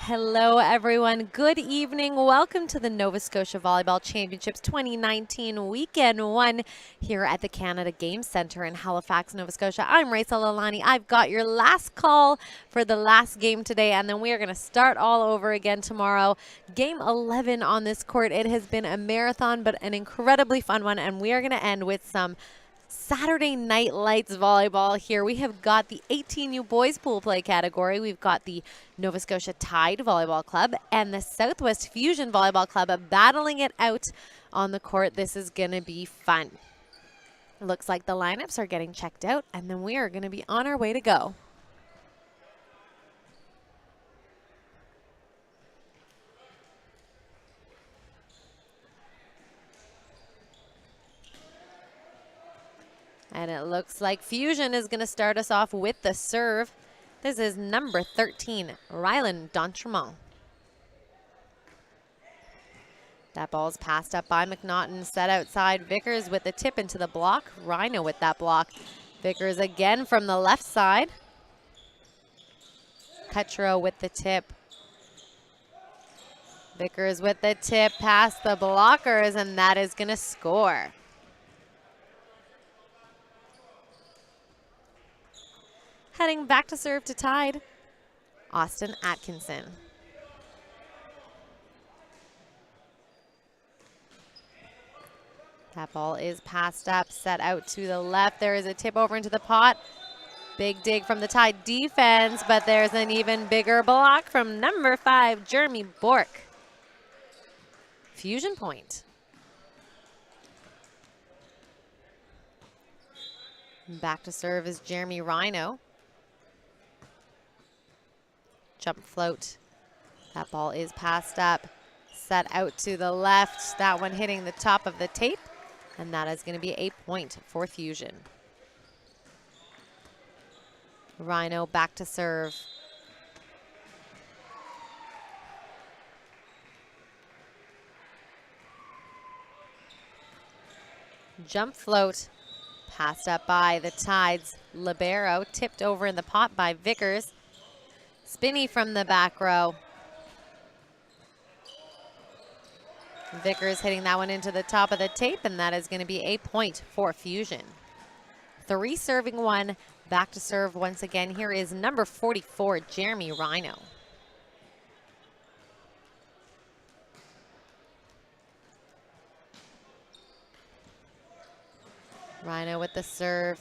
Hello, everyone. Good evening. Welcome to the Nova Scotia Volleyball Championships 2019 Weekend 1 here at the Canada Game Centre in Halifax, Nova Scotia. I'm Rachel Lalani. I've got your last call for the last game today, and then we are going to start all over again tomorrow. Game 11 on this court. It has been a marathon, but an incredibly fun one, and we are going to end with some Saturday Night Lights volleyball here. We have got the 18U boys pool play category. We've got the Nova Scotia Tide Volleyball Club and the Southwest Fusion Volleyball Club battling it out on the court. This is going to be fun. Looks like the lineups are getting checked out, and then we are going to be on our way to go. And it looks like Fusion is going to start us off with the serve. This is number 13, Rylan D'Entremont. That ball's passed up by McNaughton, set outside. Vickers with the tip into the block. Rhino with that block. Vickers again from the left side. Cutro with the tip. Vickers with the tip past the blockers, and that is going to score. Heading back to serve to Tide, Austin Atkinson. That ball is passed up, set out to the left. There is a tip over into the pot. Big dig from the Tide defense, but there's an even bigger block from number 5, Jeremy Bork. Fusion point. Back to serve is Jeremy Rhino. Jump float. That ball is passed up, set out to the left. That one hitting the top of the tape, and that is going to be a point for Fusion. Rhino back to serve. Jump float, passed up by the Tide's libero, tipped over in the pot by Vickers. Spinny from the back row. Vickers hitting that one into the top of the tape, and that is going to be a point for Fusion. 3 serving 1, back to serve once again. Here is number 44, Jeremy Rhino. Rhino with the serve.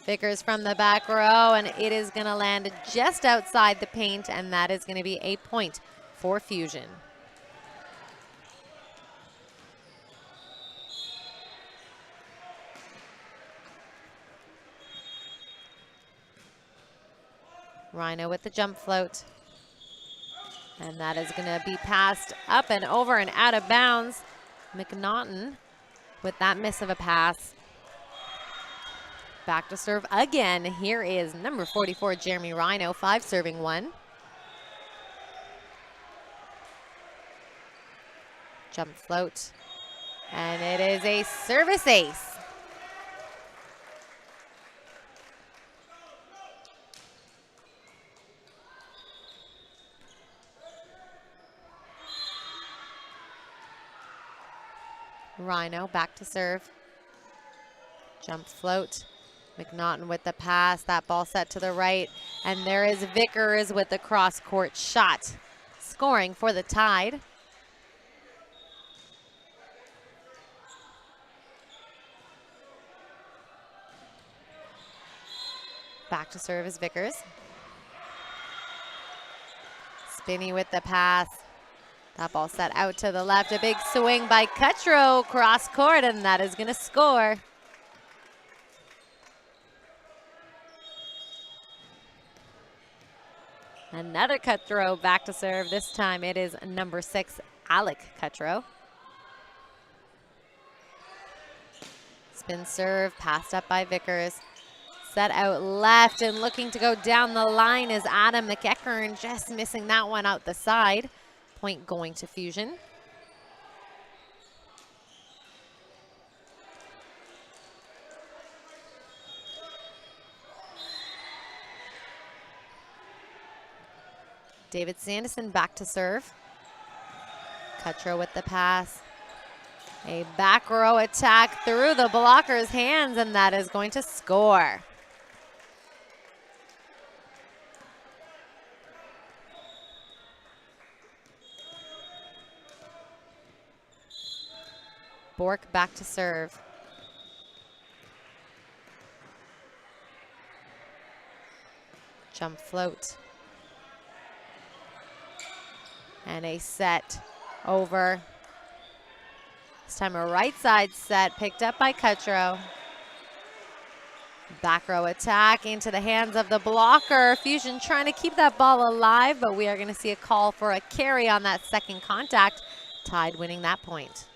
Vickers from the back row, and it is going to land just outside the paint, and that is going to be a point for Fusion. Rhino with the jump float, and that is going to be passed up and over and out of bounds. McNaughton with that miss of a pass. Back to serve again. Here is number 44, Jeremy Rhino, 5 serving 1. Jump float. And it is a service ace. Rhino back to serve. Jump float. McNaughton with the pass, that ball set to the right, and there is Vickers with the cross-court shot, scoring for the Tide. Back to serve is Vickers. Spinny with the pass. That ball set out to the left, a big swing by Cutro, cross-court, and that is going to score. Another Cutro back to serve. This time it is number 6, Alec Cutro. Spin serve, passed up by Vickers. Set out left, and looking to go down the line is Adam McEachern, just missing that one out the side. Point going to Fusion. David Sanderson back to serve. Cutro with the pass. A back row attack through the blocker's hands, and that is going to score. Bork back to serve. Jump float. And a set over. This time a right side set picked up by Cutro. Back row attack into the hands of the blocker. Fusion trying to keep that ball alive, but we are going to see a call for a carry on that second contact. Tide winning that point.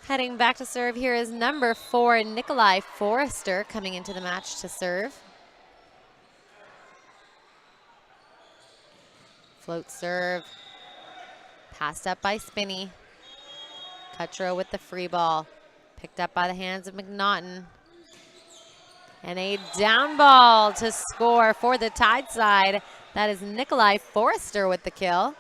Heading back to serve here is number 4, Nikolai Forrester, coming into the match to serve. Float serve. Passed up by Spinney. Cutro with the free ball. Picked up by the hands of McNaughton. And a down ball to score for the Tide side. That is Nikolai Forrester with the kill.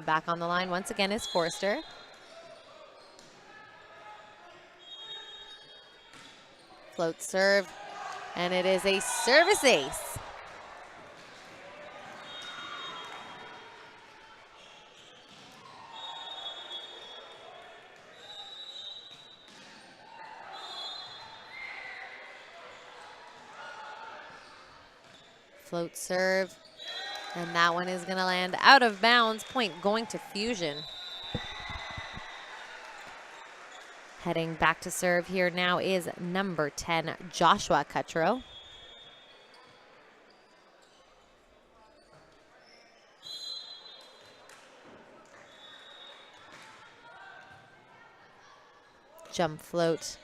Back on the line once again is Forrester. Float serve, and it is a service ace. Float serve. And that one is going to land out of bounds. Point going to Fusion. Heading back to serve here now is number 10, Joshua Cutro. Jump float.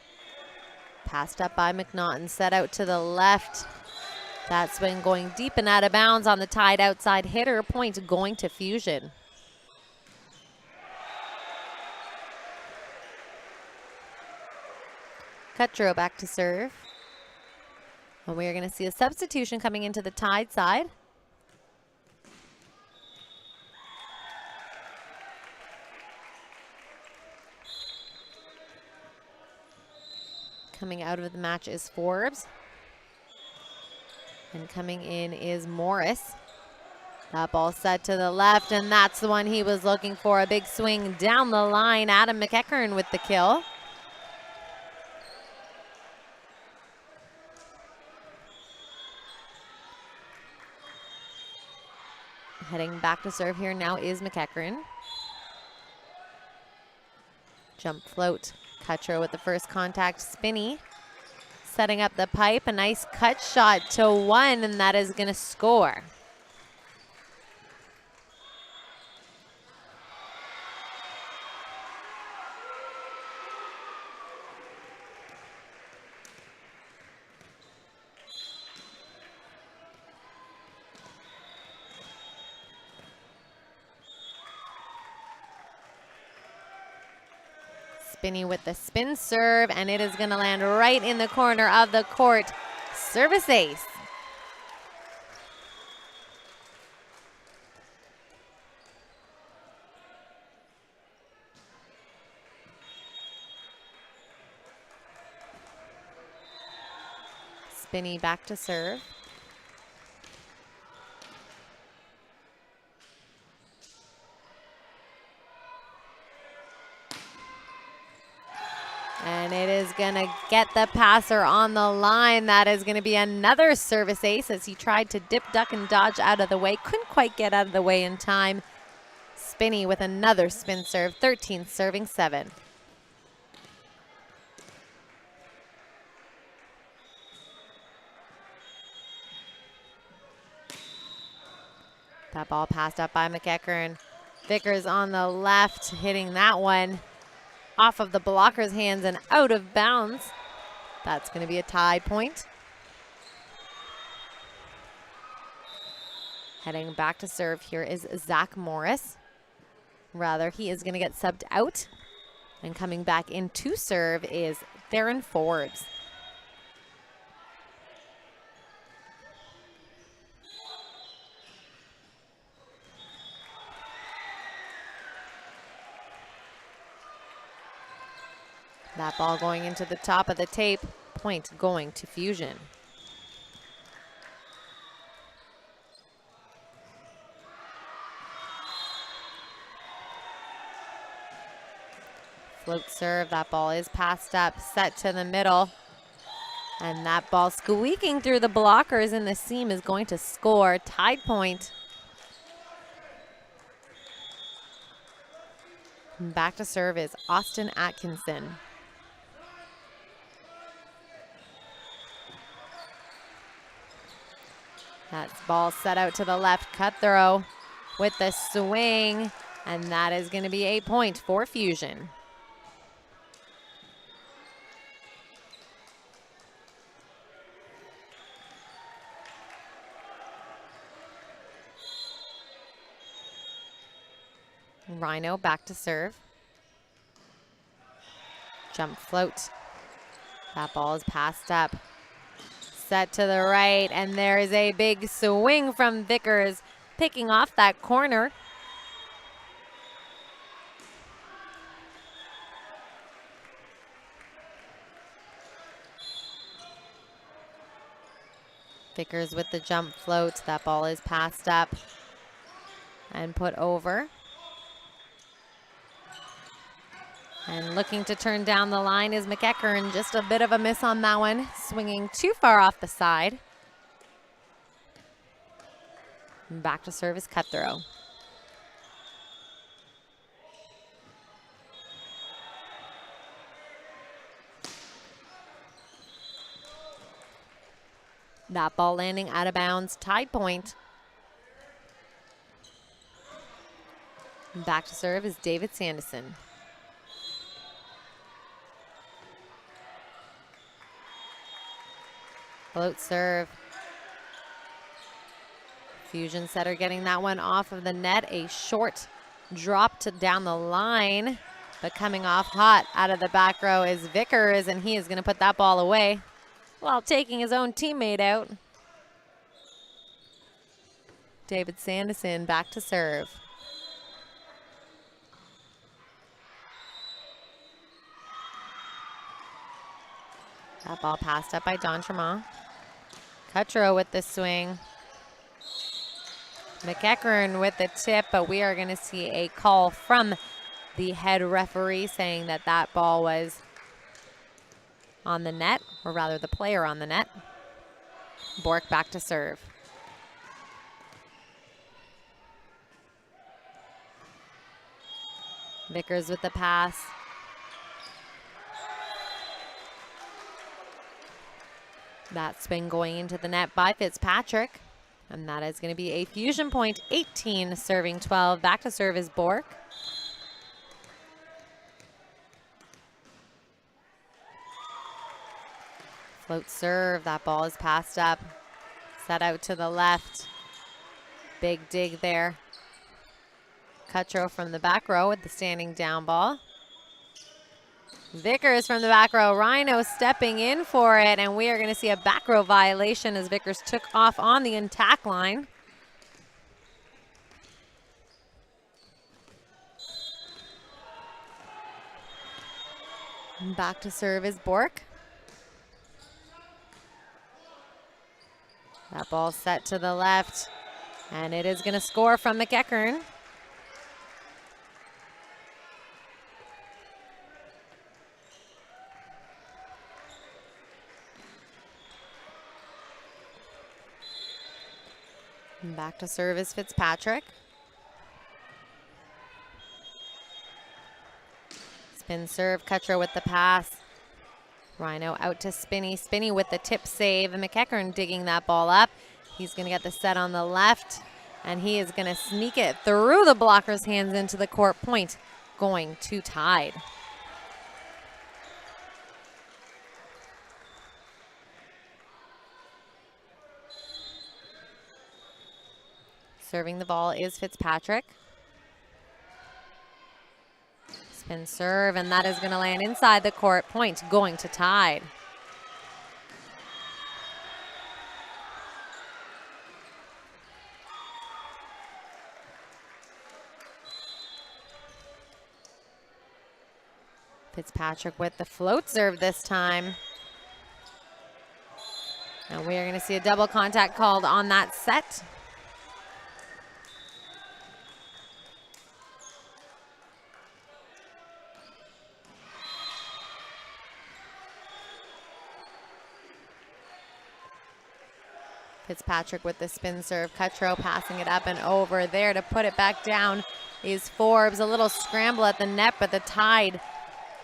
Passed up by McNaughton. Set out to the left. That's been going deep and out of bounds on the Tide outside hitter. Point going to Fusion. Cutro back to serve. And we are going to see a substitution coming into the Tide side. Coming out of the match is Forbes. And coming in is Morris. That ball set to the left, and that's the one he was looking for. A big swing down the line. Adam McEachern with the kill. Heading back to serve here now is McEachern. Jump float. Cutro with the first contact. Spinney. Setting up the pipe, a nice cut shot to one, and that is going to score. Spinney with the spin serve, and it is going to land right in the corner of the court. Service ace. Spinney back to serve. And it is going to get the passer on the line. That is going to be another service ace as he tried to dip, duck, and dodge out of the way. Couldn't quite get out of the way in time. Spinney with another spin serve, 13 serving 7. That ball passed up by McEachern. Vickers on the left, hitting that one off of the blocker's hands and out of bounds. That's going to be a tie point. Heading back to serve here is Zach Morris. Rather, he is going to get subbed out. And coming back in to serve is Theron Forbes. That ball going into the top of the tape. Point going to Fusion. Float serve, that ball is passed up, set to the middle. And that ball squeaking through the blockers in the seam is going to score. Tied point. Back to serve is Austin Atkinson. That ball set out to the left, cut throw with the swing. And that is going to be a point for Fusion. Rhino back to serve. Jump float. That ball is passed up. Set to the right, and there is a big swing from Vickers, picking off that corner. Vickers with the jump float. That ball is passed up and put over. And looking to turn down the line is McEachern. Just a bit of a miss on that one. Swinging too far off the side. Back to service cut throw. That ball landing out of bounds. Tied point. Back to serve is David Sanderson. Float serve. Fusion setter getting that one off of the net. A short drop to down the line. But coming off hot out of the back row is Vickers, and he is going to put that ball away while taking his own teammate out. David Sanderson back to serve. That ball passed up by Don Tremont. Cutro with the swing. McEachern with the tip, but we are going to see a call from the head referee saying that that ball was on the net, or rather the player on the net. Bork back to serve. Vickers with the pass. That swing going into the net by Fitzpatrick. And that is going to be a Fusion point. 18 serving 12. Back to serve is Bork. Float serve. That ball is passed up. Set out to the left. Big dig there. Cutro from the back row with the standing down ball. Vickers from the back row. Rhino stepping in for it, and we are going to see a back row violation as Vickers took off on the attack line. Back to serve is Bork. That ball set to the left, and it is going to score from McEachern. Back to serve is Fitzpatrick. Spin serve, Cutro with the pass. Rhino out to Spinney. Spinney with the tip save. And McEachern digging that ball up. He's going to get the set on the left. And he is going to sneak it through the blocker's hands into the court. Point going to Tied. Serving the ball is Fitzpatrick. Spin serve, and that is going to land inside the court. Point going to Tide. Fitzpatrick with the float serve this time. And we are going to see a double contact called on that set. Fitzpatrick with the spin serve. Cutro passing it up and over there to put it back down is Forbes. A little scramble at the net, but the Tide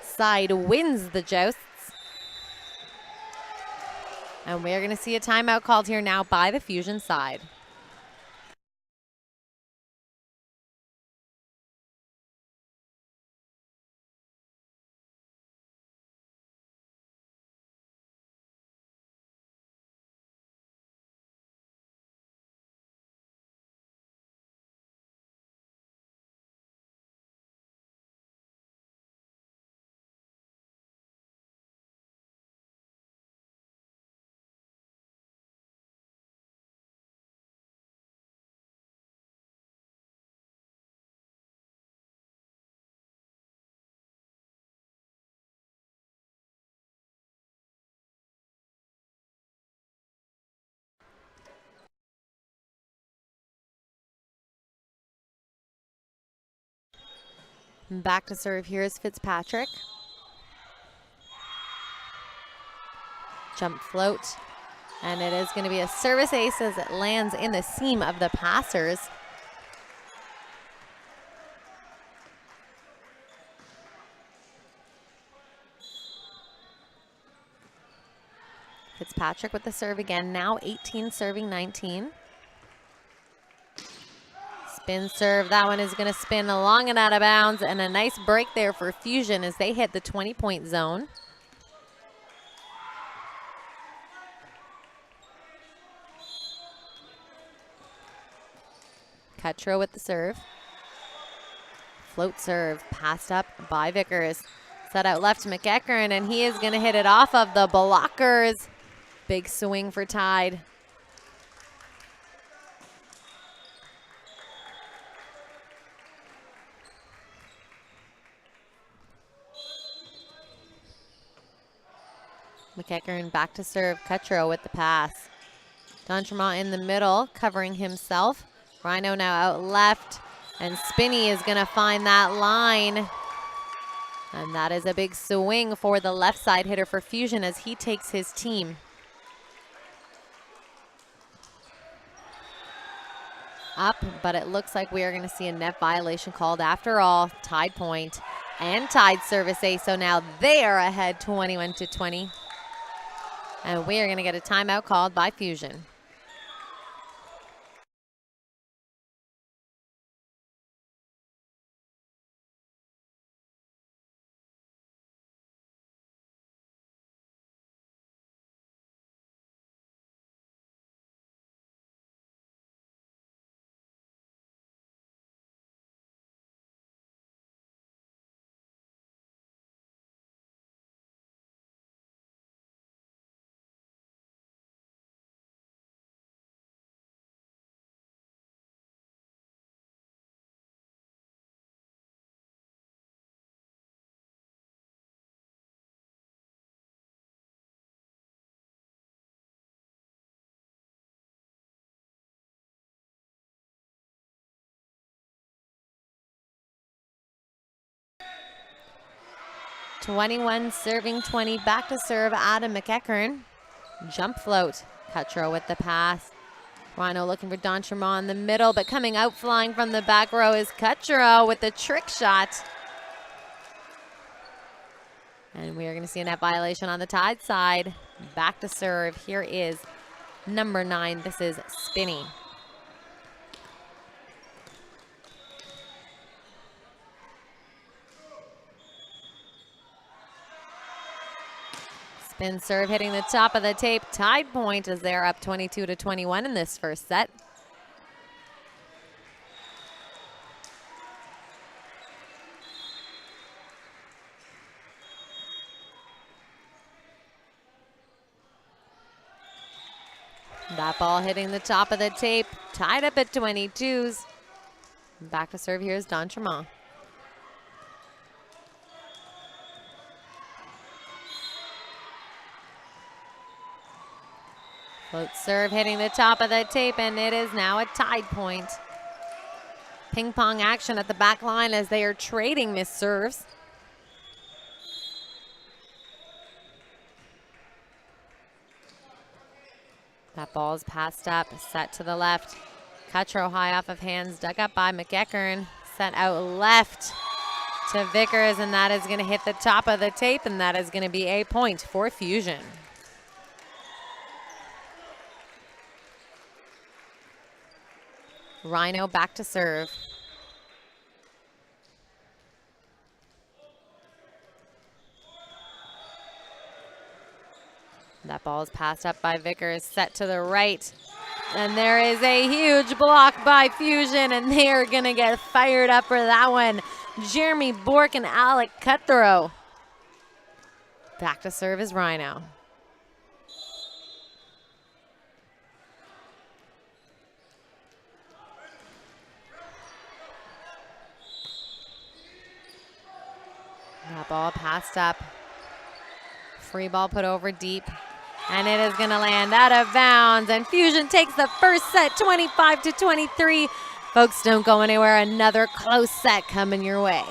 side wins the jousts. And we're going to see a timeout called here now by the Fusion side. Back to serve here is Fitzpatrick. Jump float. And it is going to be a service ace as it lands in the seam of the passers. Fitzpatrick with the serve again, now 18 serving 19. Spin serve, that one is going to spin along and out of bounds, and a nice break there for Fusion as they hit the 20-point zone. Cutro with the serve. Float serve, passed up by Vickers. Set out left to McEachern, and he is going to hit it off of the blockers. Big swing for Tide. McEachern back to serve. Cutro with the pass. D'Entremont in the middle, covering himself. Rhino now out left, and Spinney is going to find that line. And that is a big swing for the left side hitter for Fusion as he takes his team. Up, but it looks like we are going to see a net violation called after all. Tide point and Tide service ace, so now they are ahead 21-20. And we are going to get a timeout called by Fusion. (21 serving 20). Back to serve Adam McEachern. Jump float. Cutro with the pass. Rhino looking for D'Entremont in the middle, but coming out flying from the back row is Cutro with the trick shot. And we are going to see a net violation on the Tide side. Back to serve. Here is number 9. This is Spinney. Spin serve hitting the top of the tape. Tide point as they're up 22-21 in this first set. That ball hitting the top of the tape, tied up at 22s. Back to serve here is D'Entremont. Float serve hitting the top of the tape, and it is now a tied point. Ping pong action at the back line as they are trading missed serves. That ball is passed up, set to the left. Cutro high off of hands, dug up by McEachern. Set out left to Vickers, and that is going to hit the top of the tape, and that is going to be a point for Fusion. Rhino back to serve. That ball is passed up by Vickers, set to the right. And there is a huge block by Fusion, and they are going to get fired up for that one. Jeremy Bork and Alec Cutthrow. Back to serve is Rhino. That ball passed up. Free ball put over deep. And it is going to land out of bounds. And Fusion takes the first set, 25-23. Folks, don't go anywhere. Another close set coming your way.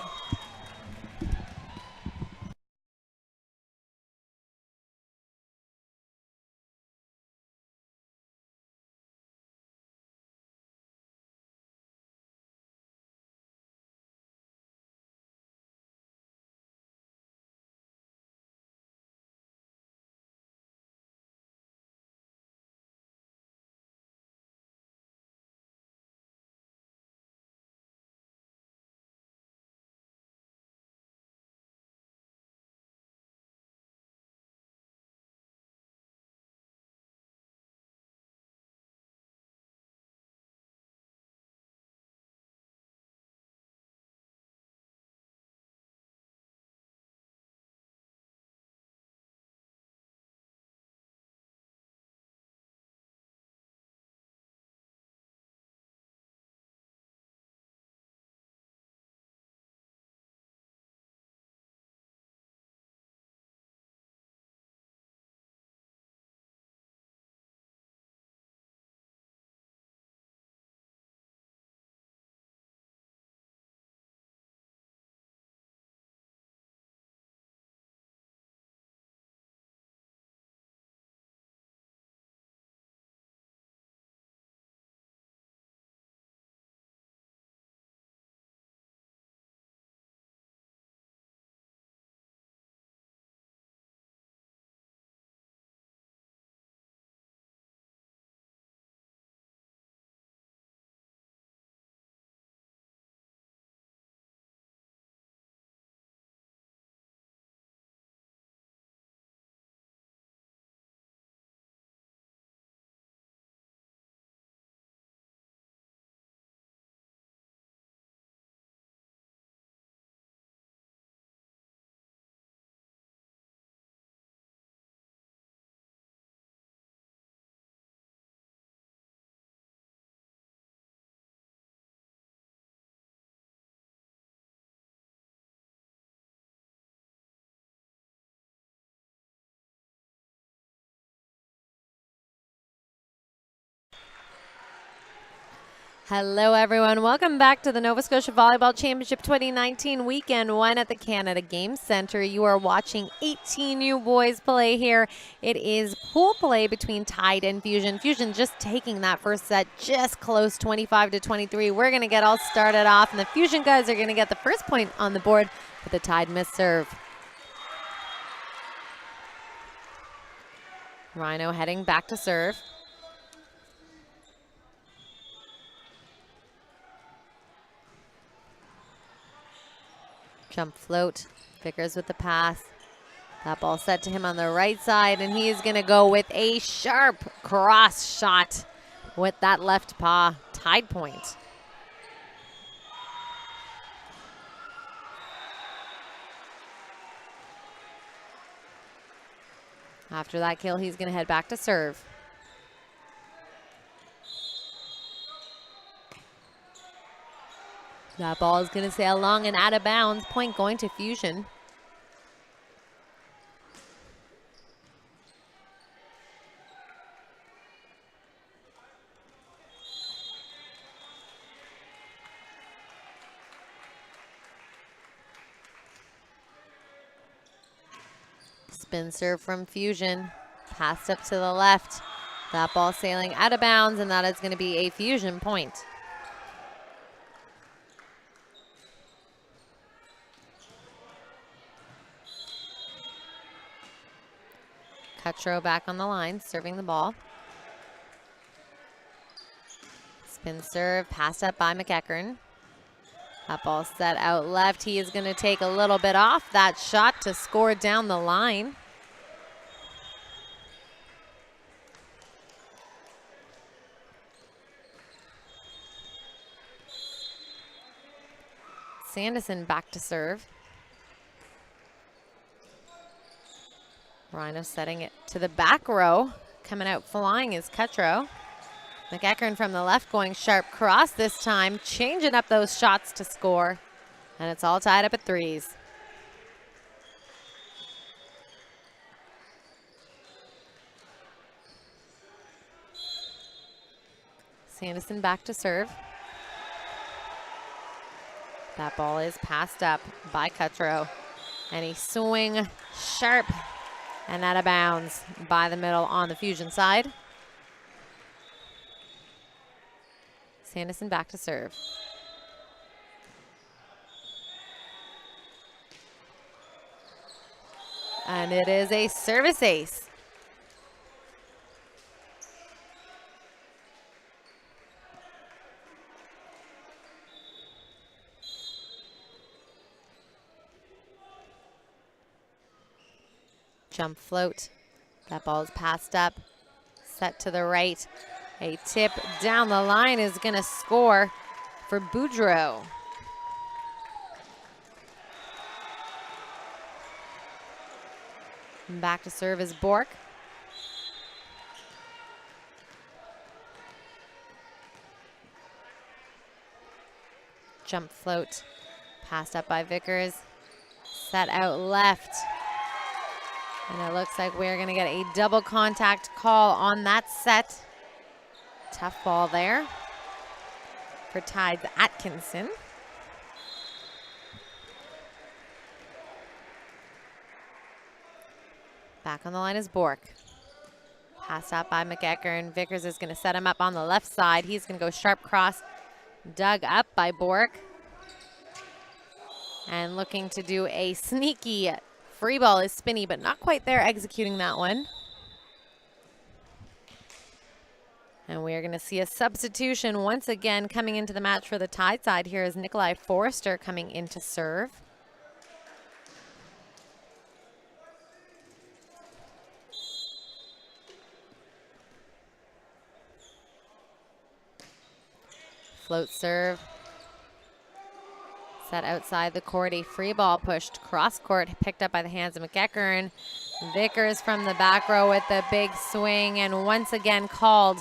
Hello, everyone. Welcome back to the Nova Scotia Volleyball Championship 2019 Weekend 1 at the Canada Game Centre. You are watching 18U boys play here. It is pool play between Tide and Fusion. Fusion just taking that first set just close, 25-23. We're going to get all started off, and the Fusion guys are going to get the first point on the board with the Tide miss serve. Rhino heading back to serve. Jump float, Vickers with the pass. That ball set to him on the right side, and he's going to go with a sharp cross shot with that left paw. Tide point. After that kill, he's going to head back to serve. That ball is going to sail long and out of bounds. Point going to Fusion. Spin serve from Fusion. Passed up to the left. That ball sailing out of bounds, and that is going to be a Fusion point. Cutro back on the line, serving the ball. Spin serve, passed up by McEachern. That ball set out left. He is going to take a little bit off that shot to score down the line. Sanderson back to serve. Rhino setting it to the back row. Coming out flying is Cutro. McEachern from the left going sharp cross this time, changing up those shots to score. And it's all tied up at threes. Sanderson back to serve. That ball is passed up by Cutro. And he swing sharp and out of bounds by the middle on the Fusion side. Sanderson back to serve. And it is a service ace. Jump float. That ball is passed up. Set to the right. A tip down the line is going to score for Boudreau. Back to serve is Bork. Jump float. Passed up by Vickers. Set out left. And it looks like we're going to get a double contact call on that set. Tough ball there for Tide's Atkinson. Back on the line is Bork. Passed out by McEachern. Vickers is going to set him up on the left side. He's going to go sharp cross. Dug up by Bork. And looking to do a sneaky free ball is Spinney, but not quite there executing that one. And we are going to see a substitution once again coming into the match for the Tide side. Here is Nikolai Forrester coming in to serve. Float serve. Set outside the court, a free ball pushed cross court, picked up by the hands of McEachern. Vickers from the back row with the big swing, and once again called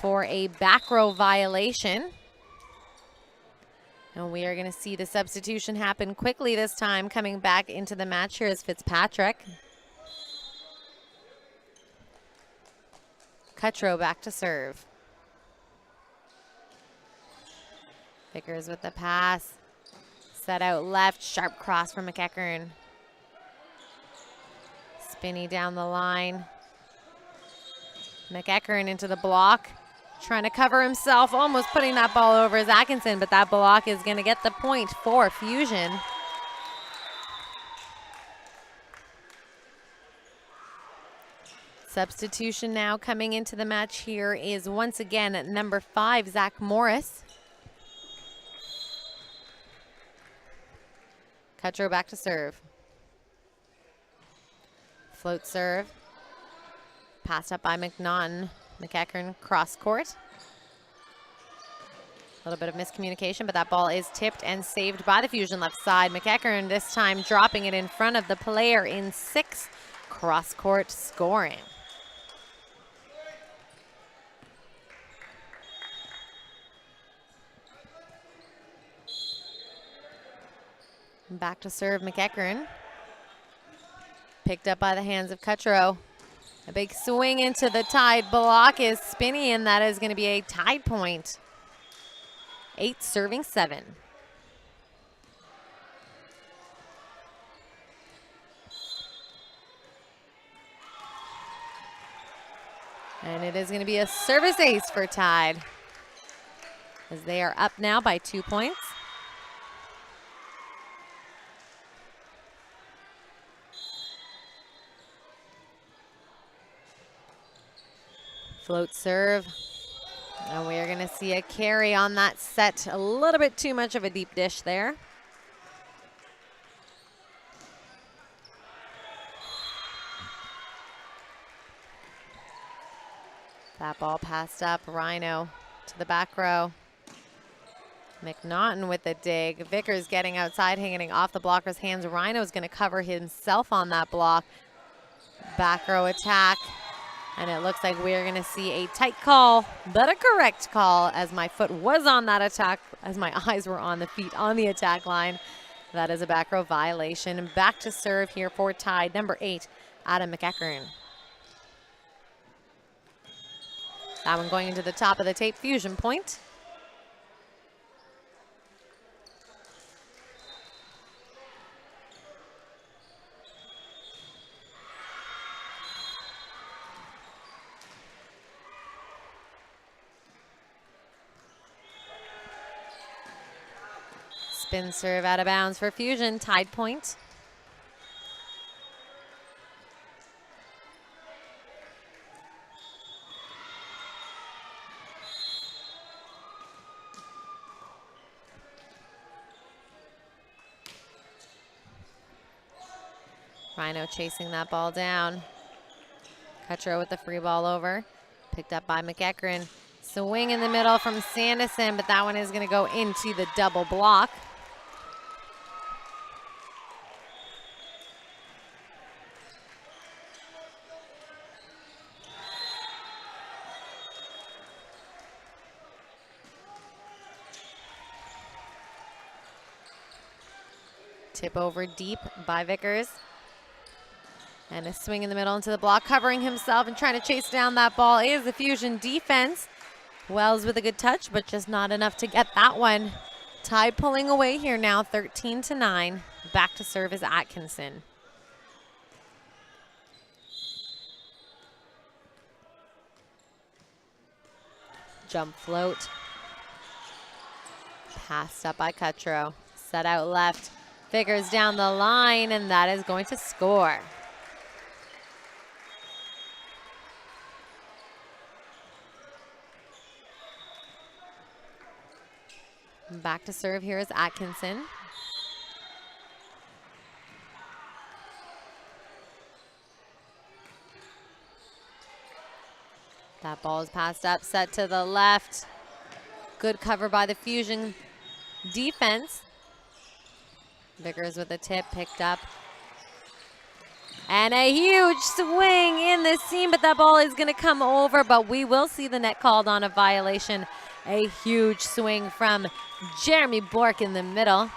for a back row violation. And we are going to see the substitution happen quickly this time. Coming back into the match here is Fitzpatrick. Cutro back to serve. Vickers with the pass. Set out left, sharp cross from McEachern. Spinney down the line. McEachern into the block. Trying to cover himself, almost putting that ball over his Atkinson, but that block is going to get the point for Fusion. Substitution now coming into the match here is once again at number 5, Zach Morris. Cutro back to serve. Float serve. Passed up by McNaughton. McEachern cross court. A little bit of miscommunication, but that ball is tipped and saved by the Fusion left side. McEachern this time dropping it in front of the player in 6. Cross court scoring. Back to serve McEachern. Picked up by the hands of Cutro. A big swing into the Tide block is spinny, and that is going to be a Tide point. 8 serving 7. And it is going to be a service ace for Tide, as they are up now by 2 points. Float serve. And we are going to see a carry on that set. A little bit too much of a deep dish there. That ball passed up. Rhino to the back row. McNaughton with the dig. Vickers getting outside, hitting off the blocker's hands. Rhino's going to cover himself on that block. Back row attack. And it looks like we're going to see a tight call, but a correct call, as my foot was on that attack, as my eyes were on the feet on the attack line. That is a back row violation. And back to serve here for Tide, number 8, Adam McEachern. That one going into the top of the tape, fusion point. Spin serve out of bounds for Fusion, Tide point. Rhino chasing that ball down. Cutro with the free ball over. Picked up by McEachern. Swing in the middle from Sanderson, but that one is going to go into the double block. Tip over deep by Vickers. And a swing in the middle into the block, covering himself and trying to chase down that ball is the Fusion defense. Wells with a good touch, but just not enough to get that one. Tide pulling away here now, 13-9. Back to serve is Atkinson. Jump float. Passed up by Cutro. Set out left. Vickers down the line, and that is going to score. Back to serve here is Atkinson. That ball is passed up, set to the left. Good cover by the Fusion defense. Vickers with a tip, picked up. And a huge swing in the seam, but that ball is going to come over, but we will see the net called on a violation. A huge swing from Jeremy Bork in the middle,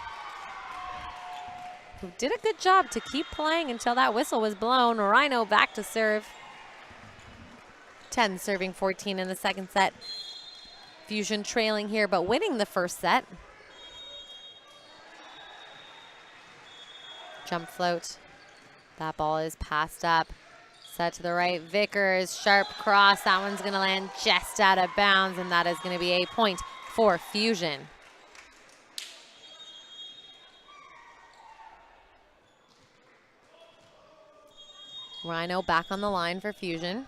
who did a good job to keep playing until that whistle was blown. Rhino back to serve. 10 serving 14 in the second set. Fusion trailing here, but winning the first set. Jump float. That ball is passed up. Set to the right. Vickers, sharp cross. That one's going to land just out of bounds, and that is going to be a point for Fusion. Rhino back on the line for Fusion.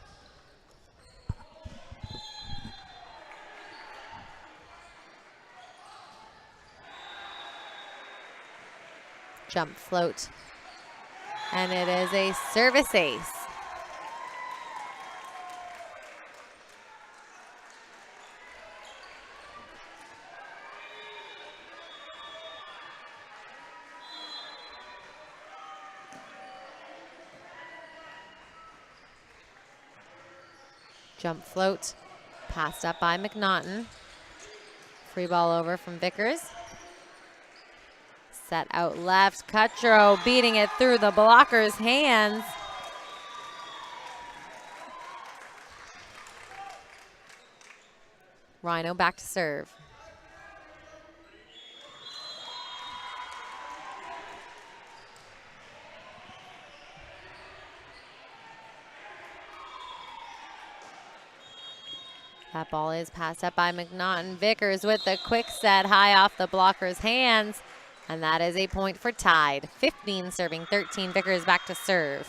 Jump float. And it is a service ace. Jump float, passed up by McNaughton. Free ball over from Vickers. Set out left. Cutro beating it through the blocker's hands. Rhino back to serve. That ball is passed up by McNaughton. Vickers with the quick set high off the blocker's hands. And that is a point for tied. 15 serving 13. Vickers back to serve.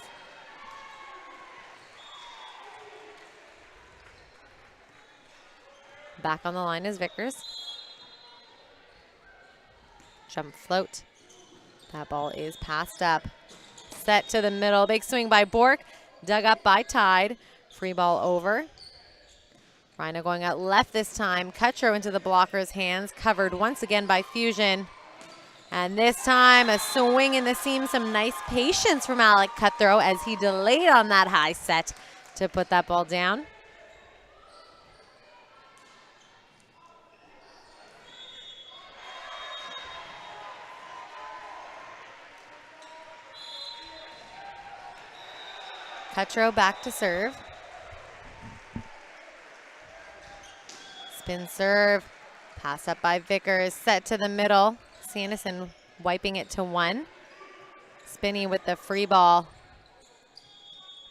Back on the line is Vickers. Jump float. That ball is passed up. Set to the middle. Big swing by Bork. Dug up by Tide. Free ball over. Rhino going out left this time. Cutro into the blocker's hands. Covered once again by Fusion. And this time a swing in the seam. Some nice patience from Alec Cutthrow as he delayed on that high set to put that ball down. Cutro back to serve. Spin serve. Pass up by Vickers. Set to the middle. Sanderson wiping it to one. Spinney with the free ball.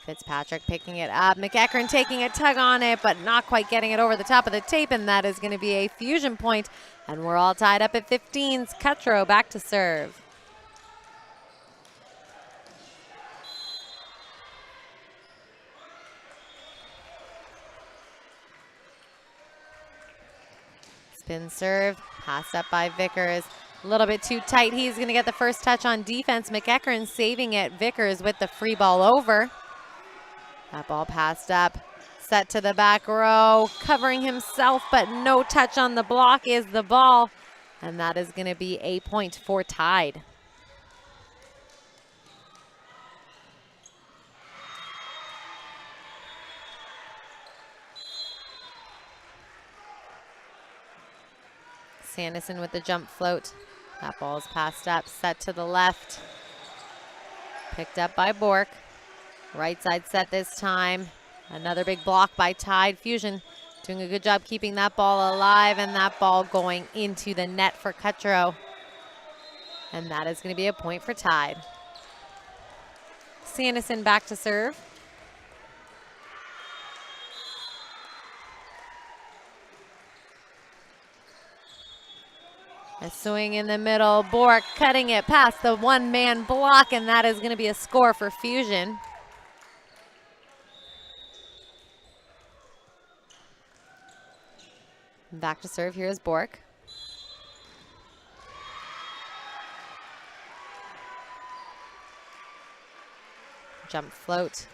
Fitzpatrick picking it up. McEachern taking a tug on it, but not quite getting it over the top of the tape, and that is going to be a Fusion point. And we're all tied up at 15s. Cutro back to serve. Spin serve, passed up by Vickers. A little bit too tight. He's going to get the first touch on defense. McEachern saving it. Vickers with the free ball over. That ball passed up. Set to the back row. Covering himself, but no touch on the block is the ball. And that is going to be a point for Tide. Sanderson with the jump float. That ball is passed up, set to the left. Picked up by Bork. Right side set this time. Another big block by Tide. Fusion doing a good job keeping that ball alive, and that ball going into the net for Cutro. And that is going to be a point for Tide. Sanderson back to serve. A swing in the middle. Bork cutting it past the one-man block, and that is going to be a score for Fusion. Back to serve. Here is Bork. Jump float.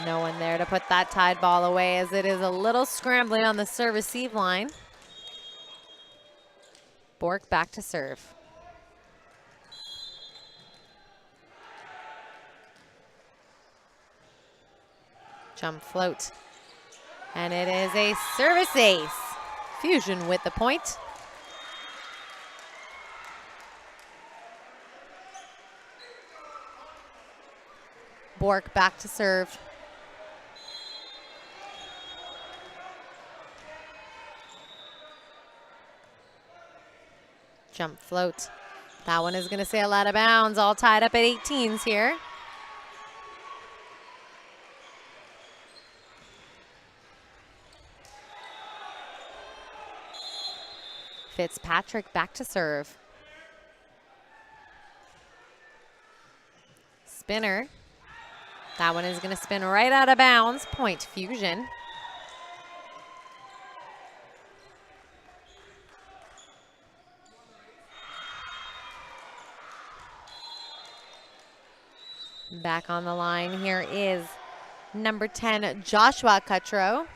No one there to put that Tide ball away, as it is a little scrambling on the serve-receive line. Bork back to serve. Jump float. And it is a service ace. Fusion with the point. Bork back to serve. Jump float. That one is going to sail out of bounds, all tied up at 18s here. Fitzpatrick back to serve. Spinner. That one is going to spin right out of bounds. Point Fusion. Back on the line here is number 10, Joshua Cutro.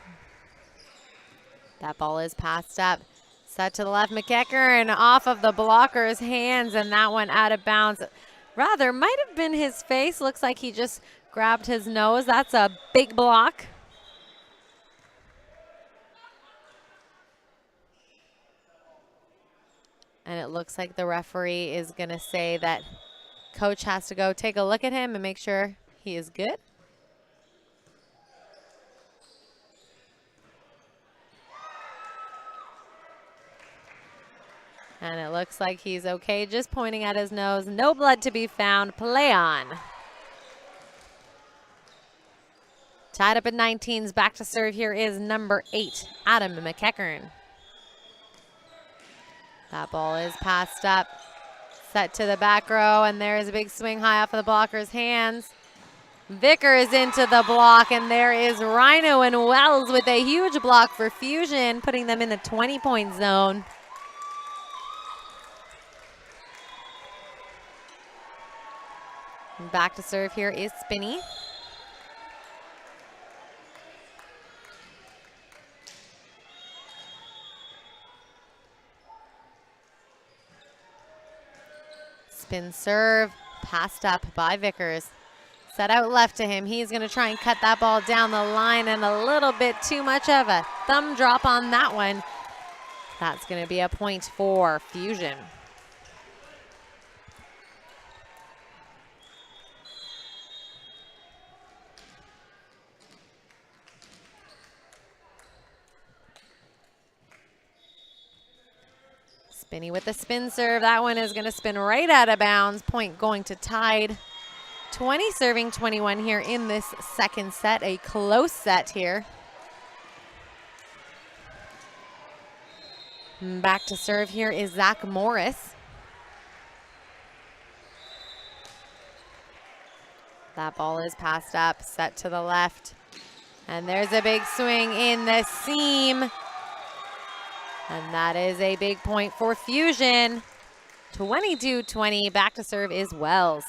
That ball is passed up. Set to the left, McEachern off of the blocker's hands, and that one out of bounds. Rather, might have been his face. Looks like he just grabbed his nose. That's a big block. And it looks like the referee is going to say that coach has to go take a look at him and make sure he is good. And it looks like he's okay, just pointing at his nose. No blood to be found. Play on. Tied up at 19s. Back to serve here is number 8, Adam McEachern. That ball is passed up. Set to the back row, and there is a big swing high off of the blocker's hands. Vickers into the block, and there is Rhino and Wells with a huge block for Fusion, putting them in the 20-point zone. And back to serve here is Spinney. Spin serve, passed up by Vickers. Set out left to him. He's going to try and cut that ball down the line, and a little bit too much of a thumb drop on that one. That's going to be a point for Fusion. Spinney with the spin serve. That one is going to spin right out of bounds. Point going to Tide. 20 serving 21 here in this second set. A close set here. Back to serve here is Zach Morris. That ball is passed up, set to the left. And there's a big swing in the seam. And that is a big point for Fusion. 22-20. Back to serve is Wells.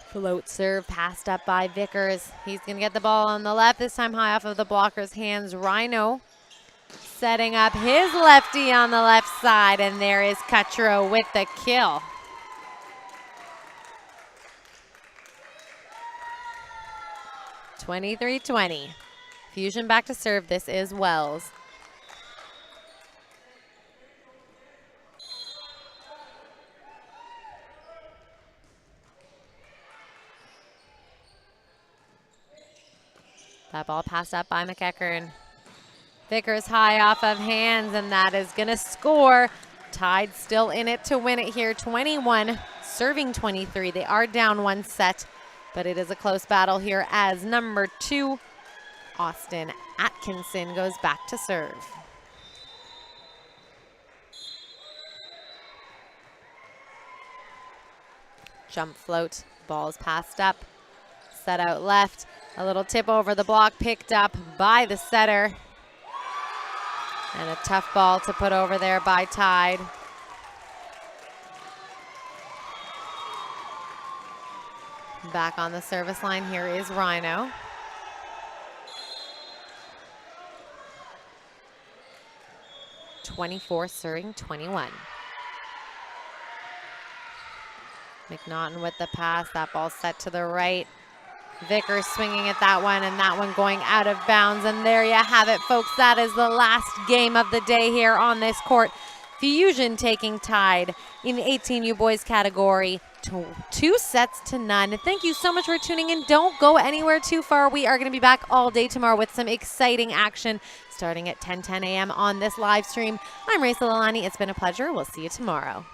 Float serve passed up by Vickers. He's going to get the ball on the left, this time high off of the blocker's hands. Rhino setting up his lefty on the left side, and there is Cutro with the kill. (23-20). Fusion back to serve. This is Wells. That ball passed up by McEachern. Vickers high off of hands, and that is going to score. Tide still in it to win it here. 21 serving 23. They are down one set, but it is a close battle here as number 2, Austin Atkinson, goes back to serve. Jump float. Ball's passed up. Set out left. A little tip over the block, picked up by the setter. And a tough ball to put over there by Tide. Back on the service line here is Rhino. (24 serving 21). McNaughton with the pass. That ball set to the right. Vickers swinging at that one, and that one going out of bounds. And there you have it, folks. That is the last game of the day here on this court. Fusion taking Tide in the 18U boys category to 2-0. Thank you so much for tuning in. Don't go anywhere too far. We are going to be back all day tomorrow with some exciting action starting at 10:10 a.m. on this live stream. I'm Raisa Lalani. It's been a pleasure. We'll see you tomorrow.